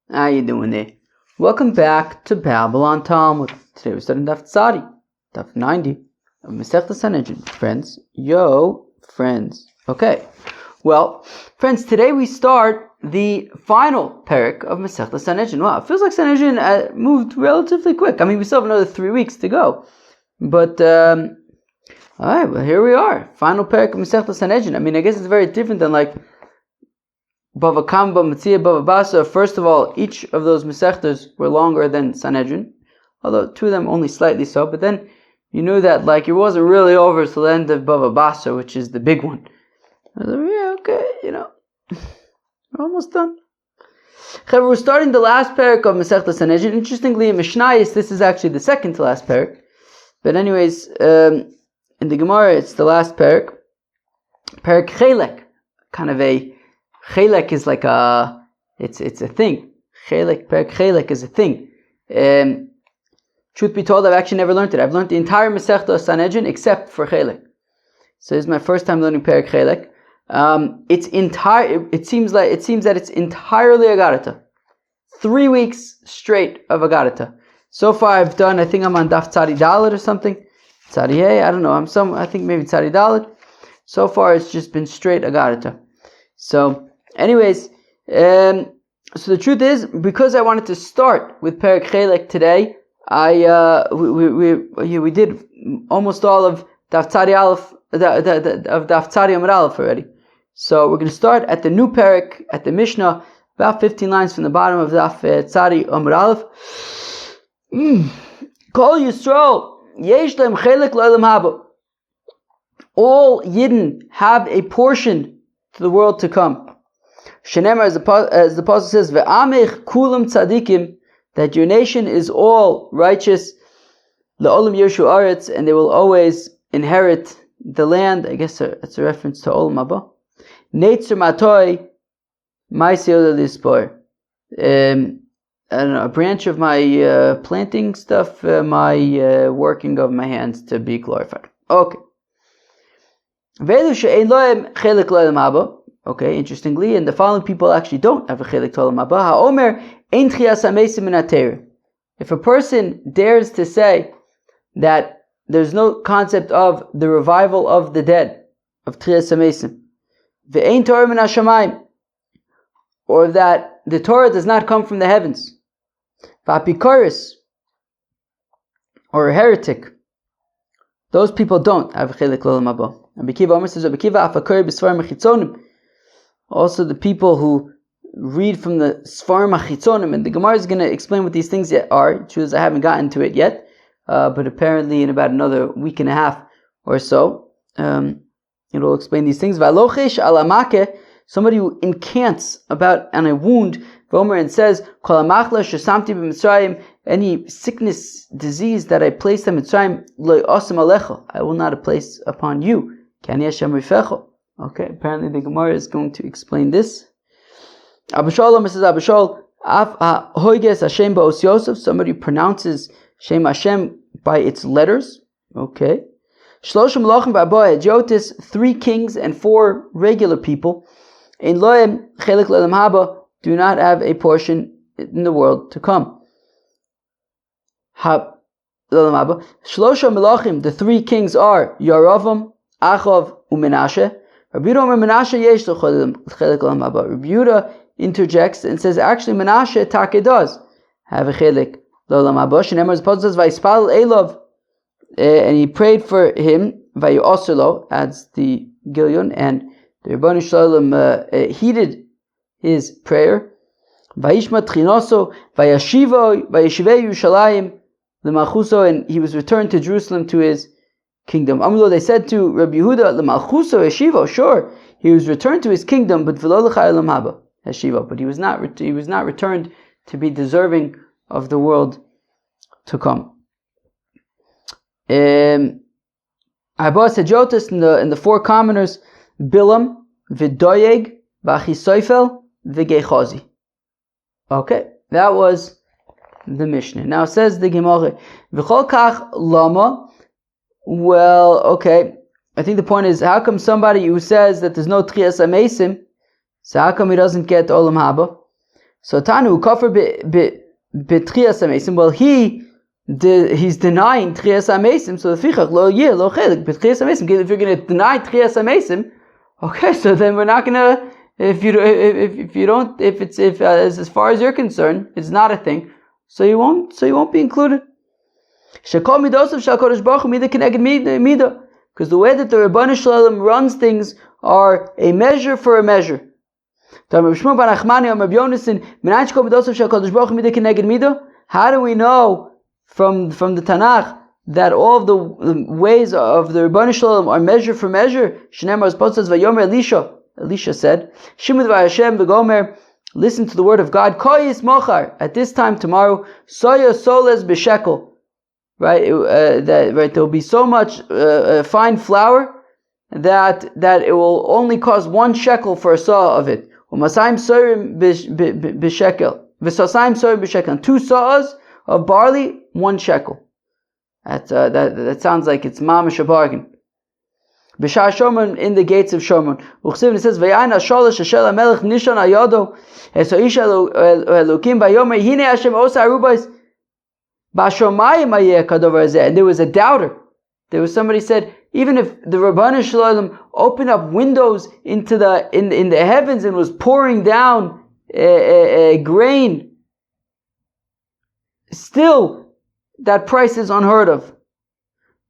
How you doing there? Welcome back to Babylon Talmud. Today we're studying Daf Tzadi, Daf 90 of Masechta Sanhedrin. Friends, friends. Okay, well, friends, today we start the final parak of Masechta Sanhedrin. Wow, it feels like Sanhedrin moved relatively quick. I mean, we still have another 3 weeks to go. But, alright, well, here we are. Final parak of Masechta Sanhedrin. I mean, I guess it's very different than like Bava Kama, Bava Metzia, Bava Basa. First of all, each of those Masechtas were longer than Sanhedrin, although two of them only slightly so. But then you knew that like it wasn't really over till the end of Bava Basa, which is the big one. I was like, yeah, okay, we're almost done. However, we're starting the last parak of Masechta Sanhedrin. Interestingly, in Mishnayos, this is actually the second to last parak. But anyways, in the Gemara, it's the last parak. Parak Chelek, kind of a Chelek is like it's a thing. Parak Chelek is a thing. Truth be told, I've actually never learned it. I've learned the entire Masechta of Sanhedrin except for Chelek. So this is my first time learning Parak Chelek. It seems that it's entirely Agarata. 3 weeks straight of Agarata. So far I've done, I think I'm on Daf Tzadi Dalet or something. Tzadi Hey, I don't know. I think maybe Tzadi Dalet. So far it's just been straight Agarata. So, anyways, so the truth is, because I wanted to start with Parak Chelek today, we did almost all of Daf Tzadi Aleph, of Daf Tzadi Amud Aleph already. So we're going to start at the new Parak, at the Mishnah, about 15 lines from the bottom of Daf Tzadi Amud Aleph. Kol Yisrael, yesh lehem chelek le'olam haba. All Yidden have a portion to the world to come. Shenemar, as the Apostle says, ve'amech kulam tzadikim, that your nation is all righteous, le'olam yershu aretz, and they will always inherit the land. I guess it's a reference to olam haba. Neitzer matoi, ma'aseh lispor. I don't know, a branch of my planting stuff, my working of my hands to be glorified. Okay. Okay, interestingly, and the following people actually don't have a chelik to olam haba. Ha'omer ein tchias hamesim min haTorah. If a person dares to say that there's no concept of the revival of the dead, of tchias hamesim, ve'ein Torah min hashamayim, or that the Torah does not come from the heavens, va'apikoris, or a heretic, those people don't have a chelik to olam haba. And Bekiva Omer says, Bekiva afakori b'sfarim achitzonim. Also, the people who read from the Sfarim HaChitzonim, and the Gemara is going to explain what these things are. Choose, I haven't gotten to it yet, but apparently in about another week and a half or so, it will explain these things. V'alochesh alamake, somebody who incants about on a wound, Vomer, and says, Kol hamachla shesamti b'Mitzrayim, any sickness, disease that I placed in Mitzrayim, lo osam alecha, I will not place upon you. Kani Hashem rifecho. Okay, apparently the Gemara is going to explain this. Abba Shalom says, Abba Shalom, hoiges Hashem ba'os Yosef, somebody pronounces Shem Hashem by its letters. Okay. Shloshim malachim v'arba hedyotis, 3 kings and 4 regular people. In loem chelik le'olam haba, do not have a portion in the world to come. Le'olam haba. Shlosha malachim, the 3 kings are Yaravam, Achav, Umenashe. Rabbi Yehuda interjects and says, actually, Menashe take does have a chelik l'olam haba. Shneimar, the Apostle says, Vayispal Elov, and he prayed for him. Vayoselo, adds the Gilyon, and the Rebbeinu Shalom heeded his prayer. Vayishma tchinoso, vayashivei Yerushalayim l'malchuso, and he was returned to Jerusalem to his kingdom. Amlo, they said to Rabbi Yehuda, l'malchuso yeshivo, sure, he was returned to his kingdom, but v'lo l'chai olam haba yeshivo, but he was not returned to be deserving of the world to come. Abba Sejotis in the 4 commoners, Bilam, V'doyeg, V'achisoifel, V'gechazi. Okay, that was the Mishnah. Now says the Gemara, V'chol kach lama. Well, okay, I think the point is, how come somebody who says that there's no Tchias HaMesim, so how come he doesn't get Olam Haba? So Tanu kafir b'tchias hamesim. Well, he's denying tchias hamesim. So the fichach lo yeh lo chelik b'tchias hamesim. If you're going to deny tchias hamesim, okay, so then we're not going to. If as far as you're concerned, it's not a thing. So you won't be included. Because the way that the Rebbeinu Shalom runs things are a measure for a measure. How do we know from the Tanakh that all of the ways of the Rebbeinu Shalom are measure for measure? Elisha said, listen to the word of God. At this time tomorrow, soya soles b'shekel. Right, there will be so much fine flour that it will only cost 1 shekel for a saw of it. Umasayim sorim b'shekel, v'sasayim sorim b'shekel. And 2 saws of barley, 1 shekel. That sounds like it's mamish a bargain. B'shar Shomron, in the gates of Shomron. Uchsivin, it says, V'yayin ha'sholosh asher ha'melech nishon ha'yodo, so ish elokim v'yomer, hine Hashem osa arubais, b'ashomayim hayeh kadover hazeh. And there was a doubter. There was somebody said, even if the Rebbeinu Shalom opened up windows into in the heavens and was pouring down grain, still that price is unheard of.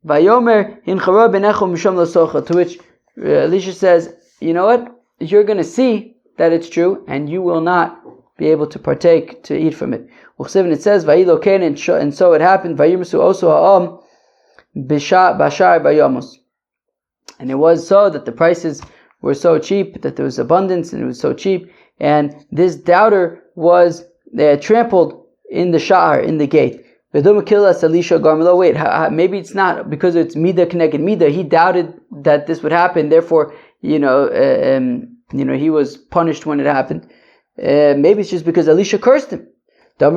Vayomer hinchara benecho misham lasocha. To which Elisha says, you know what? You're going to see that it's true, and you will not be able to partake, to eat from it. It says, Vayilo ken, and so it happened. Vayirmusu also ha'am bashar vayamos. And it was so that the prices were so cheap, that there was abundance, and it was so cheap, and this doubter was trampled in the sha'ar, in the gate. Wait, maybe it's not because it's midah connected midah. He doubted that this would happen, therefore, he was punished when it happened. Maybe it's just because Elisha cursed him. That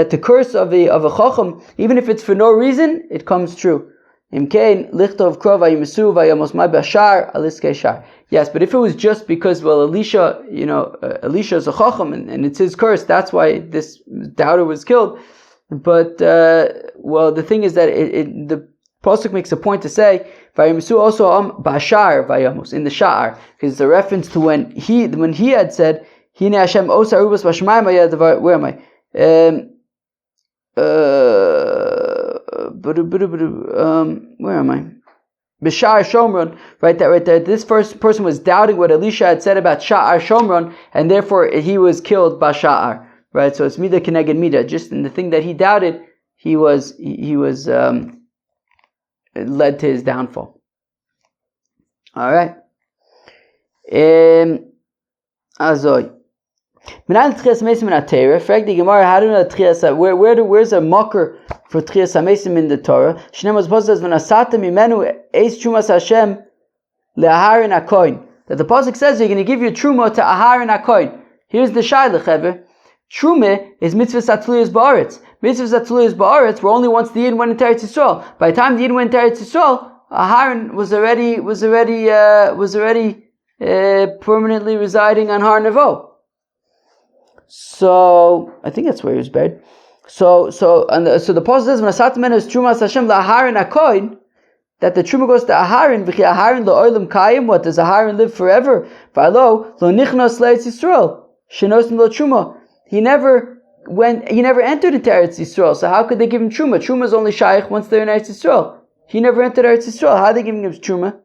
the curse of a chacham, even if it's for no reason, it comes true. Yes, but if it was just because, well, Elisha is a chacham and it's his curse, that's why this doubter was killed. But the thing is that the pasuk makes a point to say vayimusu also bashar vayamos, in the sha'ar, because it's a reference to when he had said hine Hashem osa arubas b'shamayim hayeh davar. Where am I? Where am I? B'sha'ar Shomron, right there. This first person was doubting what Elisha had said about Sha'ar Shomron, and therefore he was killed by Sha'ar. Right, so it's midah keneged midah. Just in the thing that he doubted, he was it led to his downfall. All right. Azoy. Where's a mocker for tchias hamesim in the Torah? Shneim was posted as v'nasatem imenu eis trumas Hashem le'aharon hakohen. That the pasuk says you're going to give your truma to Aharon hakohen. Here's the shaylach, ever. Truma is mitzvah atzluyos ba'aretz. Mitzvah atzluyos ba'aretz were only once the Yidden went into Eretz Yisrael. By the time the Yidden went into Eretz Yisrael, Aharon was already permanently residing on Har Nevo. So I think that's where he was buried. So the pasuk says, "V'nasat menu is trumas Hashem la'Aharon hakohen," that the truma goes to Aharon. V'chi Aharon lo'olam kayim. What, does Aharon live forever? V'alo lo nichnas le'Eretz Yisrael shenosim lo truma. He never entered into Eretz Yisrael. So how could they give him truma? Truma is only shaykh once they're in Eretz Yisrael. He never entered Eretz Yisrael. How are they giving him truma?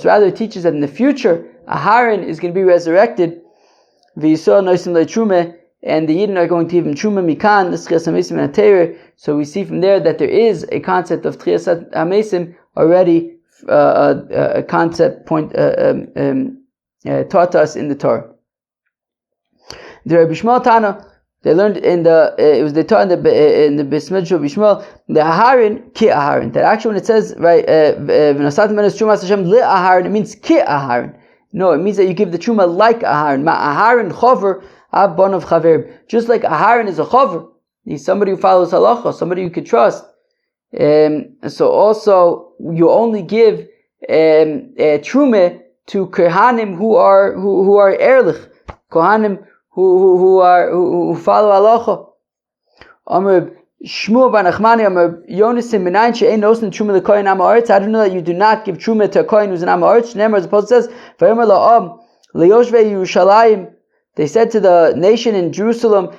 Rather, it teaches that in the future Aharon is going to be resurrected, and the Yidden are going to give him truma mikan. So we see from there that there is a concept of tchias hamesim already, a concept point taught us in the Torah. The Rabbi Shmuel Tana, they learned they taught in the Bismillah of Bishmuel, the Aharon ki Aharon. That actually when it says right v'nasat menos trumas Hashem li Aharon, it means ki Aharon. No, it means that you give the truma like Aharon. Ma Aharon chover av bon of chaver. Just like Aharon is a chover, he's somebody who follows halacha, somebody you could trust. So also you only give trume to kohanim who are ehrlich, kohanim who follow halacha. Amr Shmuel bar Nachmani, Amr Yonasim Minayin she'ein nosen truma lekohen am haaretz. How do you know that you do not give truma to a kohen who's an am haaretz? Shneimar, as the Apostle says, Vayomer la'am leyoshvei Yerushalayim. They said to the nation in Jerusalem,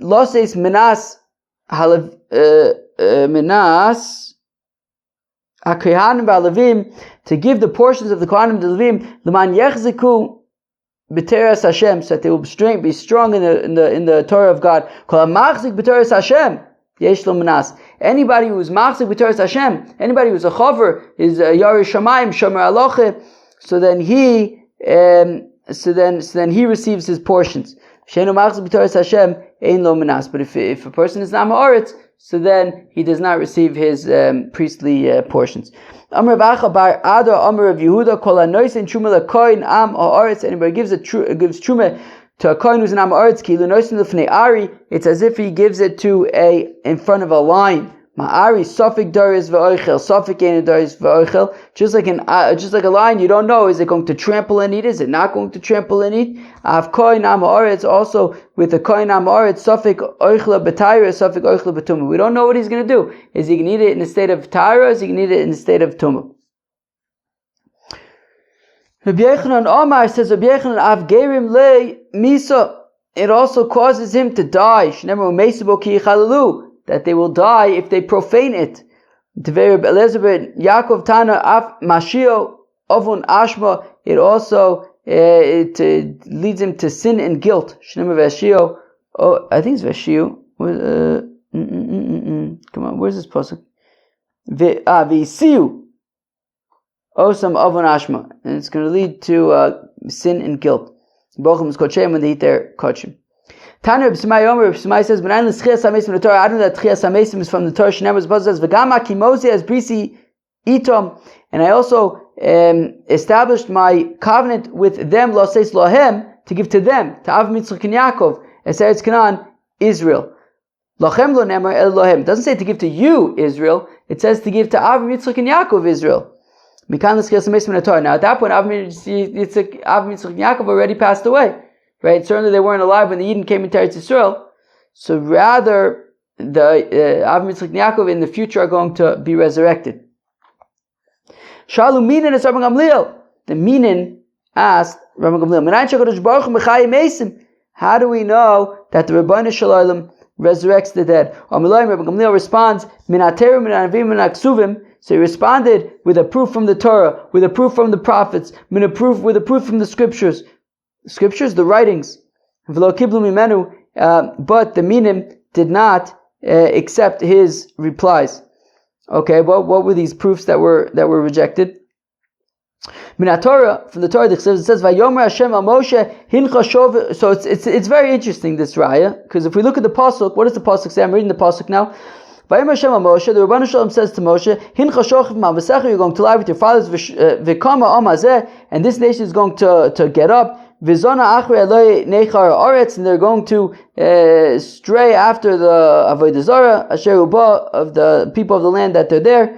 Loses minas minas hakohanim v'alavim, to give the portions of the kohanim to the levim, l'man yechziku b'teras Hashem, so that they will be strong in the Torah of God. Kol hamachzik b'teras Hashem yesh lo minas. Anybody who is machzik b'teras Hashem, anybody who is a chaver, is a yari shamayim shomer aloche, so then he receives his portions. Sheinu machzik b'teras Hashem ein lo minas. But if a person is not ma'aretz, so then he does not receive his priestly portions. Amr Vacha bar Adar Amr of Yehuda kol hanoisen truma lekohen am haaretz. Anybody gives truma to a kohen who's an am haaretz, ki lu noisen lefnei ari, it's as if he gives it to in front of a lion. Ma'ari sofik doris v'oichel, sofik ein doris v'oichel. Just like a lion, you don't know, is it going to trample and eat? Is it not going to trample and eat? Av kohen am haaretz, also with the kohen am haaretz, sofik oichel b'tayra, sofik oichel b'tumah. We don't know what he's going to do. Is he going to eat it in the state of tayra, or is he going to eat it in the state of tumah? Rabbi Yechanan Omar says, Rabbi Yechanan av gerim le misa, it also causes him to die. Shneimar u'meisibo ki yichalalu, that they will die if they profane it. Elizabeth Yaakov Tana Af Mashio Ovun Ashma, it also it leads him to sin and guilt. Shneimar Vashio, I think it's Vashio. Come on, where's this pasuk? V'isiu Osam Ovun Ashma, and it's going to lead to sin and guilt. Bochum is kochem when they eat their kochim. Tanya Reb Simai Yomer, Reb Simai says, "B'nayin l'schias hamesim in the Torah." I don't know that Chias hamesim is from the Torah. Shneimar, as says, "V'gama kimosi as brisi itom," and I also established my covenant with them, loses lohem, to give to them, to Av Mitzrach and Yaakov, as Eretz Canaan, Israel. Lochem lo nemar el lohem. It doesn't say to give to you, Israel. It says to give to Av Mitzrach and Yaakov, Israel. Mikan l'schias hamesim in the Torah. Now at that point, Av Mitzrach and Yaakov already passed away. Right? Certainly they weren't alive when the Eden came into Eretz Yisrael. So rather, the Av Mitzrach and Yaakov in the future are going to be resurrected. Shalu Minin is Rabbi Gamliel. The Minin asked Rabbi Gamliel, how do we know that the Rebbeinu Shalom resurrects the dead? Rabbi Gamliel responds, so he responded with a proof from the Torah, with a proof from the prophets, with a proof from the scriptures. The writings. But the Minim did not accept his replies. Okay, what were these proofs that were rejected? From the Torah, it says, "Vayomer Hashem al Moshe hincha shov." So it's very interesting, this raya, because if we look at the pasuk, what does the pasuk say? I'm reading the pasuk now. Vayomer Hashem al Moshe, the Rebbeinu Shalom says to Moshe, "Hincha shochiv ma'avesecha," you're going to lie with your fathers. V'kama am hazeh, and this nation is going to get up. V'zona achre eloi nechar aretz, and they're going to stray after the avodah zarah asher uba, of the people of the land that they're there.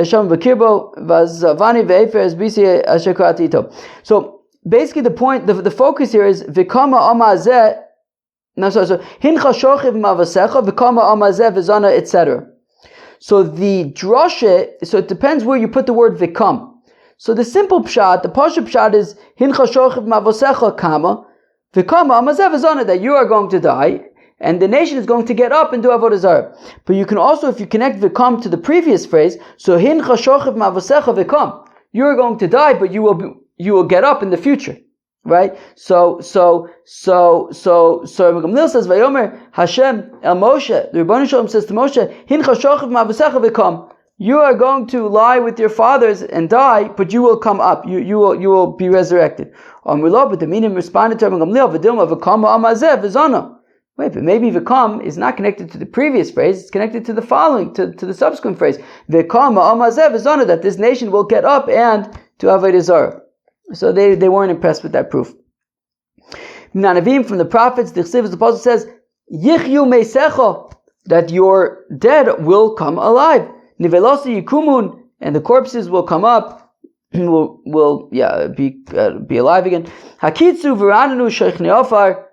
Sham v'kirbo v'zavani v'efer es bisi asher karati ito. So basically, the point, the focus here is v'kama amazeh. No, so hincha shochiv mavasecha v'kama amazeh v'zona, etc. So the drasha, so it depends where you put the word v'kam. So the simple pshat, the pashup pshat is hincha shochiv mavasecha kama v'kama amazeh v'zona, that you are going to die and the nation is going to get up and do avodah zarah. But you can also, if you connect v'kam to the previous phrase, so hincha shochiv mavasecha v'kam, you are going to die, but you will get up in the future, right? So Gamliel says, "Vayomer Hashem el Moshe." The Rebbeinu Shalom says to Moshe, "Hincha shochiv mavasecha v'kam." You are going to lie with your fathers and die, but you will come up. You will be resurrected. But the Minim responded to Rabbi Gamliel, "V'dilma v'kama amazeh v'zana." Wait, but maybe v'kam is not connected to the previous phrase; it's connected to the following, to the subsequent phrase, "V'kama amazeh v'zana," that this nation will get up and to avodah zarah. So they weren't impressed with that proof. Nanavim, from the prophets, the apostle says, "Yichyu meisecha," that your dead will come alive. Nivelasi yikumun, and the corpses will come up. will be alive again. Hakitzu v'rananu sheichni ofar,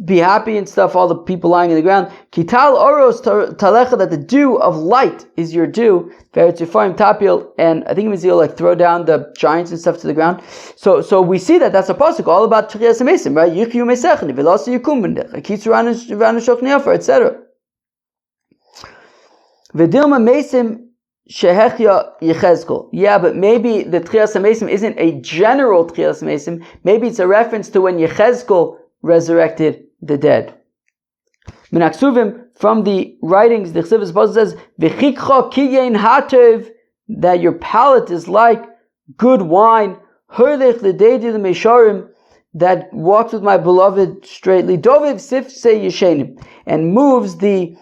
be happy and stuff, all the people lying in the ground. Kital oros talecha, that the dew of light is your dew. Ve'etzufayim tapil, and I think it means you'll like throw down the giants and stuff to the ground. So we see that's a pasuk all about Tchias HaMesim, right? Yichyu mesechni v'lasi yukum hakitzu v'rananu sheichni ofar, etc. V'dilma mesim Shehechya Yechezkel. Yeah, but maybe the Tchias HaMesim isn't a general Tchias HaMesim. Maybe it's a reference to when Yechezkel resurrected the dead. Minaksuvim, from the writings, the Chsivas Pasuk says, V'chikcha kiyein hatev, that your palate is like good wine. Hurlich l'deidi l'meisharim, that walks with my beloved straightly. Doviv sifsei yeshenim, and moves the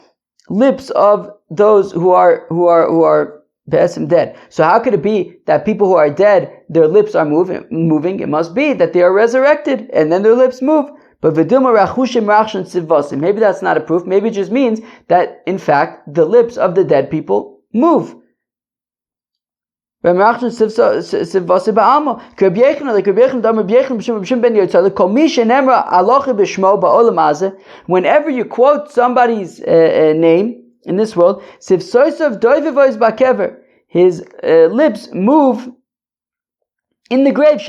lips of those who are be'esim dead. So how could it be that people who are dead, their lips are moving? It must be that they are resurrected, and then their lips move. But v'dilma rachushim rachshon sivvasim. Maybe that's not a proof. Maybe it just means that, in fact, the lips of the dead people move. Whenever you quote somebody's name in this world, his lips move in the grave.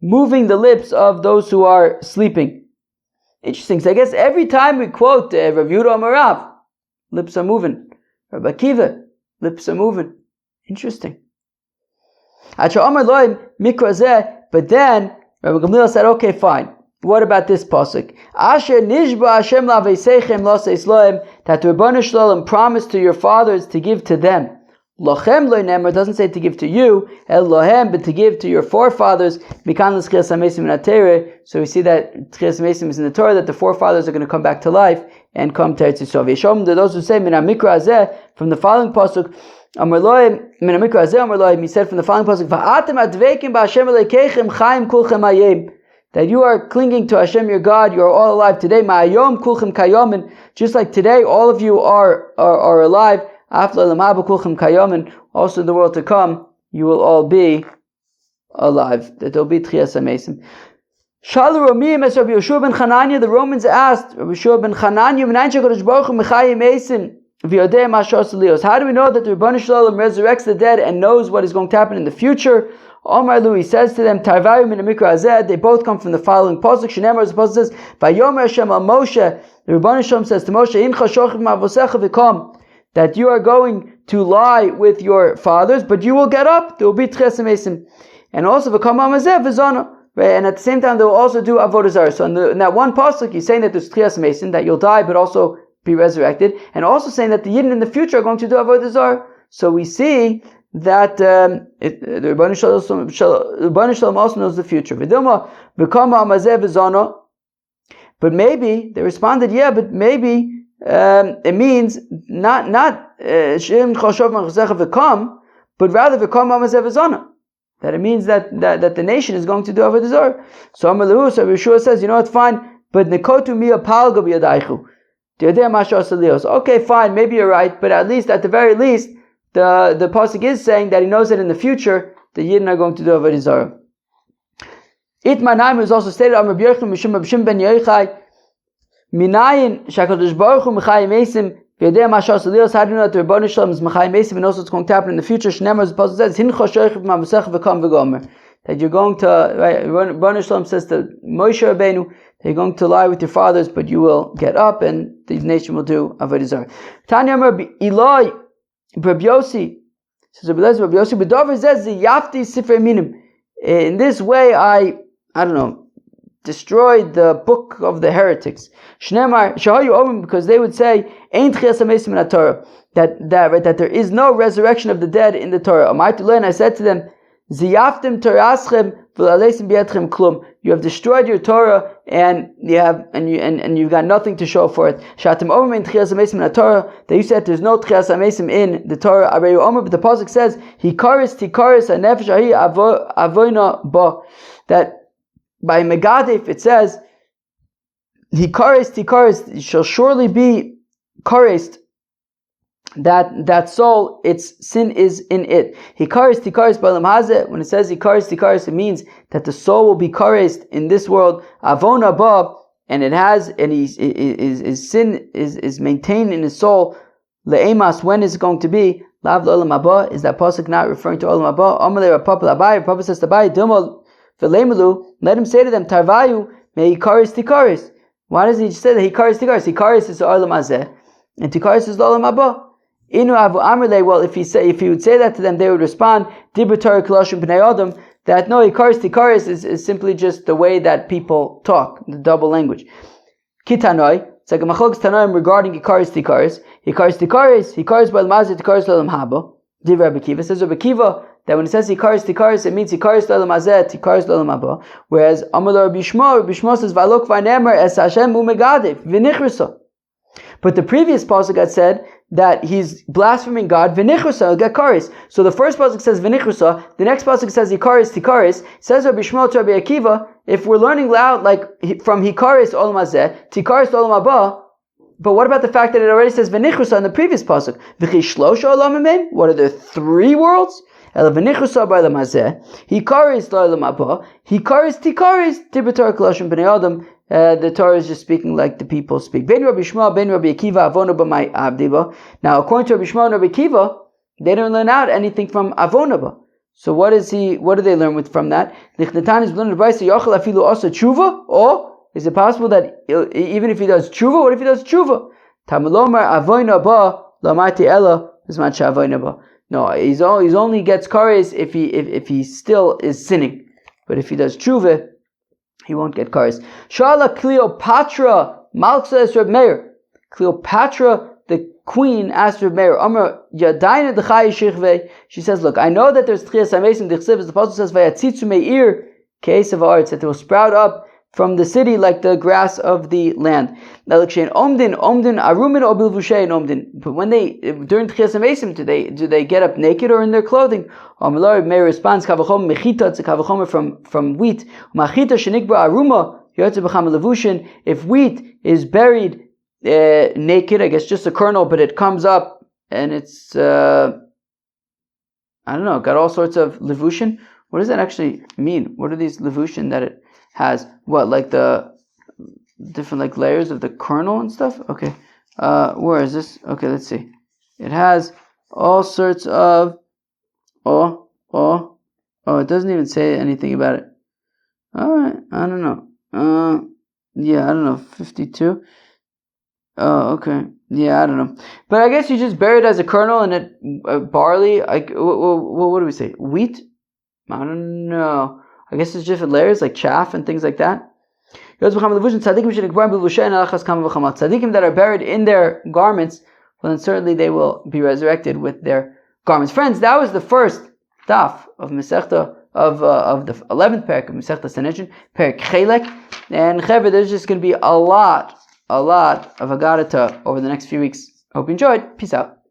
Moving the lips of those who are sleeping. Interesting. So I guess every time we quote Rav Yehuda Amarav, lips are moving. Rabbi Akiva, lips are moving. Interesting. But then Rabbi Gamliel said, okay, fine. What about this pasuk? Asher nishba Hashem laveseichem loseis loim, that the Rebbeinu Shalom promised to your fathers to give to them. Lochem lo nemer, doesn't say to give to you, el lohem, but to give to your forefathers. Mikan l'tchias hamesim in Torah. So we see that tchias hamesim is in the Torah, that the forefathers are going to come back to life and come to Eretz Yisrael. V'yishom, to those who say min hamikra hazeh, from the following pasuk, Amar lohem min hamikra hazeh, Amar lohem, he said from the following pasuk, va'atem adveikim ba'Hashem elekeichem chaim kulchem hayem, that you are clinging to Hashem your God, you are all alive today. Ma'ayom kulchem kayomin, just like today, all of you are alive. Also in the world to come, you will all be alive. That there will be Tchias HaMesim. Shalu Romim es Rabbi Yoshua ben Chananya, the Romans asked Rabbi Yoshua ben Chananya, how do we know that the Rebbeinu Shalom resurrects the dead and knows what is going to happen in the future? Omar Lu, he says to them, Tarvayu min hamikra hazeh, they both come from the following pasuk. Shenemar, as the pasuk says, Vayomer Hashem al Moshe, the Rebbeinu Shalom says to Moshe, Incha shochim ma'avosecha v'kom, that you are going to lie with your fathers, but you will get up. There will be Tchias HaMesim. And also, and at the same time, they will also do Avodah Zarah. So in that one pasuk, he's saying that there's Tchias HaMesim, that you'll die, but also be resurrected. And also saying that the Yidden in the future are going to do Avodah Zarah. So we see that the Rebbeinu Shalom also knows the future. But maybe, they responded, yeah, but maybe, it means not Shem Choshav Machzecha v'kam, but rather v'kam Amazev Zana. That it means that the nation is going to do Avodah Zarah. So Amar Lehu, so Yeshua says, you know what, fine, but Nekotu miya palga b'yadaychu. Okay, fine, maybe you're right, but at the very least, the pasuk is saying that he knows that in the future the Yidden are going to do Avodah Zarah. Itmanaim is also stated Amar B'Yochim Mishum B'Shim Ben Yochai. Minayin Shakadosh Baruch Hu Mechayim Eisim V'Yodei Mashas Elios. How do you know that the Rebbeinu Shalom is Mechayim Eisim and also it's going to happen in the future? Shneimar, as the pasuk says, Hincha Shoichiv Ma'avosech V'Kam V'Gomer, that you're going to, right? Rebbeinu Shalom says to Moshe Rabbeinu that you're going to lie with your fathers, but you will get up and the nation will do Avodah Zarah. Tanya Amar Eloi Rabbi Yossi says Rabbi Yossi B'Dover says Yafti Sifrei Minim. In this way, I don't know, destroyed the book of the heretics. Shnemar Shahayu Omim, because they would say Ein Tchias HaMesim in Torah, that there is no resurrection of the dead in the Torah. And I said to them, Ziyaftim Toraschem v'Aleisim B'Yadchem Klum. You have destroyed your Torah and you've got nothing to show for it. Shatim Omim Ein Tchias HaMesim in Torah. That you said there's no Tchias HaMesim in the Torah. Areyu Omim, but the pasuk says Hikaris HaNefesh Ahi Avoina Ba, that by Megadif it says Hikaris shall surely be Karist that soul, its sin is in it. Hikaris tikaris b'olam hazeh. When it says hikaris tikaris, it means that the soul will be kares in this world. Avon above, and it has, and his sin is maintained in his soul. Le'emas, when is it going to be? Lav l'olam haba. Is that pasuk not referring to olam haba? Amalei Rapapa Labai. Rapapa says to Abai, Dilma v'leimelu. Let him say to them, Tarvayu me hikaris tikaris. Why does he say that hikaris tikaris? Hikaris is olam hazeh, and tikaris is olam haba. Inu avu amrle. Well, if he would say that to them, they would respond, Dibur Torah Koloshim B'nei Adam, that no, hikaris tikaris is simply just the way that people talk, the double language. Kitanoi, it's like a machlokes tanoim regarding hikaris tikaris. Hikaris b'al mazeh, tikaris l'olam haba. Div Rabbi Kiva says Rabbi Kiva that when it says hikaris tikaris, it means hikaris l'olam hazeh, tikaris l'olam haba. Whereas Amar Rabbi Shmo says v'alok v'nemer es Hashem u'megadev v'nichrusa. But the previous pasuk had said that he's blaspheming God, v'nichrusa, he'll get karis. So the first pasuk says v'nichrusa, the next pasuk says hikaris tikaris. Says Rabbi Shmuel to Rabbi Akiva, if we're learning loud, like from hikaris olam hazeh, tikaris olam haba, but what about the fact that it already says v'nichrusa in the previous pasuk? V'chi shlosha olamim? What are there, 3 worlds? El v'nichrusa b'olam hazeh, hikaris l'olam haba, hikaris tikaris, Dibur Torah Koloshim B'nei Adam. The Torah is just speaking like the people speak. Ben Rabbi Shmuel, Ben Rabbi Akiva, Avona b'may avdiba. Now, according to Rabbi Shmuel and Rabbi Akiva, they don't learn out anything from Avona. So what do they learn from that? Or is it possible that even if he does tshuva, what if he does tshuva? No, he only gets kares if he still is sinning. But if he does tshuva, he won't get kares. Shala Cleopatra, Malchus Reb Meir. Cleopatra, the queen, asked Reb Meir, Amar Yadayna D'chai Shichve. She says, look, I know that there's Tchias HaMesim, D'chsev, as the Apostle says, Vayatzitzu Meir, Keis of Arts, that they will sprout up from the city like the grass of the land. Now, look, Omdin, Arumin or Bilvushay and Omdin. But when during Tchias HaMesim, do they get up naked or in their clothing? Amalar Meir responds, Kavachom Mechita, it's a Kavachom from wheat. Machita Shenikba Aruma, Yotze B'cham Levushin. If wheat is buried naked, I guess just a kernel, but it comes up and it's, got all sorts of levushin. What does that actually mean? What are these levushin that it has? What, like the different like layers of the kernel and stuff? Okay, where is this? Okay, let's see. It has all sorts of, it doesn't even say anything about it. Alright, I don't know. I don't know, 52. Oh, okay. Yeah, I don't know. But I guess you just bury it as a kernel and it, barley, what do we say? Wheat? I don't know. I guess it's different layers like chaff and things like that. Tzaddikim that are buried in their garments, well then certainly they will be resurrected with their garments. Friends, that was the first daf of Masechta of the 11th parak of Masechta Sanhedrin, parak Chelek. And Chaver, there's just going to be a lot of Haggadah over the next few weeks. Hope you enjoyed. Peace out.